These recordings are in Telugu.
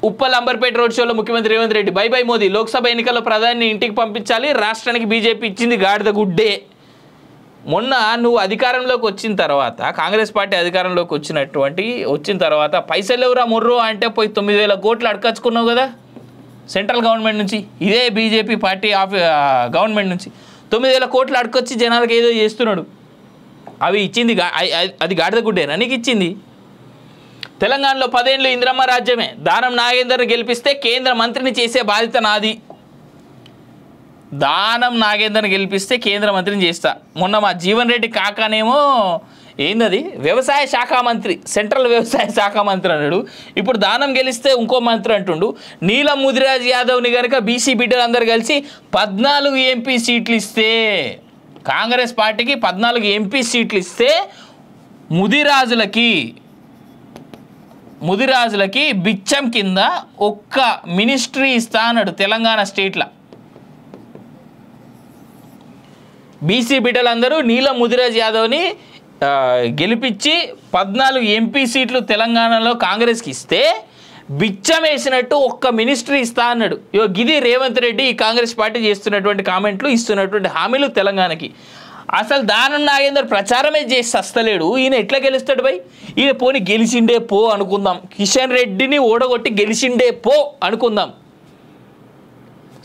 ఉప్పల్ అంబర్పేట రోడ్ షోలో ముఖ్యమంత్రి రేవంత్ రెడ్డి బై బై మోదీ, లోక్సభ ఎన్నికల్లో ప్రధాని ఇంటికి పంపించాలి, రాష్ట్రానికి బీజేపీ ఇచ్చింది గాడిద గుడ్డే. మొన్న నువ్వు అధికారంలోకి వచ్చిన తర్వాత, కాంగ్రెస్ పార్టీ అధికారంలోకి వచ్చిన తర్వాత పైసలు ఎవరా మొర్రో అంటే పోయి 9,000 కోట్లు అడకచ్చుకున్నావు కదా సెంట్రల్ గవర్నమెంట్ నుంచి, ఇదే బీజేపీ పార్టీ గవర్నమెంట్ నుంచి 9,000 కోట్లు అడకొచ్చి జనాలకు ఏదో చేస్తున్నాడు. అవి ఇచ్చింది అది గాడిద గుడ్డేనా నీకు ఇచ్చింది? తెలంగాణలో 10 ఏళ్ళు ఇందిరమ్మ రాజ్యమే, దానం నాగేందర్ని గెలిపిస్తే కేంద్ర మంత్రిని చేసే బాధ్యత నాది. దానం నాగేందర్ని గెలిపిస్తే కేంద్ర మంత్రిని చేస్తా. మొన్న మా జీవన్ రెడ్డి కాకానేమో ఏందది వ్యవసాయ శాఖ మంత్రి, సెంట్రల్ వ్యవసాయ శాఖ మంత్రి అన్నాడు. ఇప్పుడు దానం గెలిస్తే ఇంకో మంత్రి అంటుండు. నీలం ముదిరాజ్ యాదవ్ని కనుక బీసీ బిడ్డలందరూ కలిసి 14 ఎంపీ సీట్లు ఇస్తే, కాంగ్రెస్ పార్టీకి 14 ఎంపీ సీట్లు ఇస్తే ముదిరాజులకి బిచ్చం కింద ఒక్క మినిస్ట్రీ ఇస్తా అన్నాడు తెలంగాణ స్టేట్లో. బీసీ బిడ్డలందరూ నీలం ముదిరాజ్ యాదవ్ని గెలిపించి 14 ఎంపీ సీట్లు తెలంగాణలో కాంగ్రెస్కి ఇస్తే బిచ్చం వేసినట్టు ఒక్క మినిస్ట్రీ ఇస్తా అన్నాడు. గిది రేవంత్ రెడ్డి కాంగ్రెస్ పార్టీ చేస్తున్నటువంటి కామెంట్లు, ఇస్తున్నటువంటి హామీలు తెలంగాణకి. అసలు దానం నాగేందర్ ప్రచారమే చేసి వస్తలేడు. ఈయన ఎట్లా గెలుస్తాడు భయ్? ఈయన పోని గెలిచిండే పో అనుకుందాం, కిషన్ రెడ్డిని ఓడగొట్టి గెలిచిండే పో అనుకుందాం.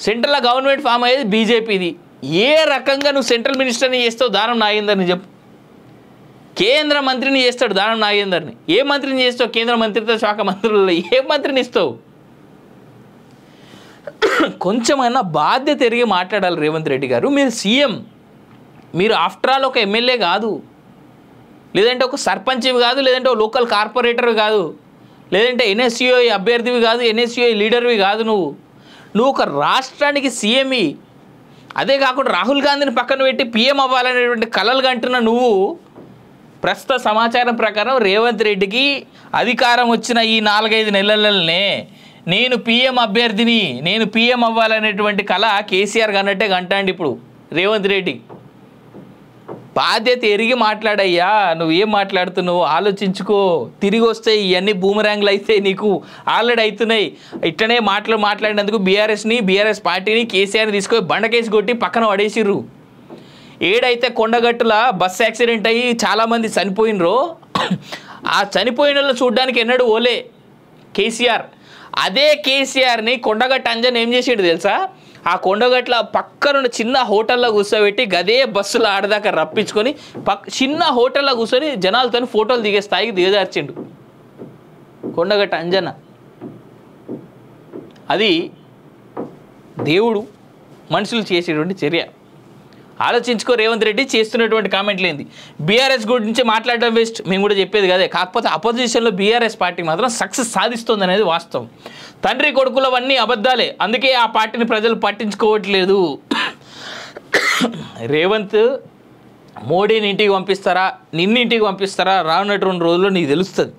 సెంట్రల్ గవర్నమెంట్ ఫామ్ అయ్యేది బీజేపీది. ఏ రకంగా నువ్వు సెంట్రల్ మినిస్టర్ని చేస్తావు దానం నాగేందర్ని చెప్పు? కేంద్ర మంత్రిని చేస్తాడు దానం నాగేందర్ని. ఏ మంత్రిని చేస్తావు? కేంద్ర మంత్రిత్వ శాఖ మంత్రులలో ఏ మంత్రిని ఇస్తావు? కొంచెమైనా బాధ్యత ఎరిగి మాట్లాడాలి రేవంత్ రెడ్డి గారు. మీరు సీఎం, మీరు ఆఫ్టర్ ఆల్ ఒక ఎమ్మెల్యే కాదు, లేదంటే ఒక సర్పంచ్వి కాదు, లేదంటే ఒక లోకల్ కార్పొరేటర్వి కాదు, లేదంటే ఎన్ఎస్యుఐ అభ్యర్థివి కాదు, ఎన్ఎస్యుఐ లీడర్వి కాదు. నువ్వు ఒక రాష్ట్రానికి సీఎంవి. అదే కాకుండా రాహుల్ గాంధీని పక్కన పెట్టి పీఎం అవ్వాలనేటువంటి కలలు కంటున్న నువ్వు, ప్రస్తుత సమాచారం ప్రకారం రేవంత్ రెడ్డికి అధికారం వచ్చిన ఈ 4-5 నెలలనే నేను పీఎం అభ్యర్థిని, నేను పీఎం అవ్వాలనేటువంటి కళ కేసీఆర్ కన్నట్టే కంటాండి ఇప్పుడు రేవంత్ రెడ్డి. బాధ్యత ఎరిగి మాట్లాడయ్యా. నువ్వేం మాట్లాడుతున్నావు ఆలోచించుకో. తిరిగి వస్తే ఇవన్నీ బూమరాంగ్లు అయితే నీకు ఆల్రెడీ అవుతున్నాయి. ఇట్లనే మాట్లాడినందుకు బీఆర్ఎస్ పార్టీని కేసీఆర్ని తీసుకొని బండకేసి కొట్టి పక్కన పడేసిర్రు. ఏడైతే కొండగట్టుల బస్ యాక్సిడెంట్ అయ్యి చాలామంది చనిపోయినరో, ఆ చనిపోయిన వాళ్ళు చూడ్డానికి ఎన్నడూ ఓలే కేసీఆర్. అదే కేసీఆర్ని కొండగట్టు అంజన్ ఏం చేసాడు తెలుసా? ఆ కొండగట్ల పక్కనున్న చిన్న హోటల్లో కూర్చోబెట్టి గదే బస్సులో ఆడదాకా రప్పించుకొని చిన్న హోటల్లో కూర్చొని జనాలతో ఫోటోలు దిగే స్థాయికి దిగజార్చిండు కొండగట్టు అంజన. అది దేవుడు మనుషులు చేసేటువంటి చర్య. ఆలోచించుకో రేవంత్ రెడ్డి చేస్తున్నటువంటి కామెంట్లు ఏంది. బీఆర్ఎస్ గురించి మాట్లాడడం వేస్ట్, మేము కూడా చెప్పేది కదే. కాకపోతే అపోజిషన్లో బీఆర్ఎస్ పార్టీ మాత్రం సక్సెస్ సాధిస్తుంది అనేది వాస్తవం. తండ్రి కొడుకులవన్నీ అబద్ధాలే, అందుకే ఆ పార్టీని ప్రజలు పట్టించుకోవట్లేదు. రేవంత్ మోడీని ఇంటికి పంపిస్తారా, నిన్నింటికి పంపిస్తారా రానున్నటువంటి రోజుల్లో నీకు తెలుస్తుంది.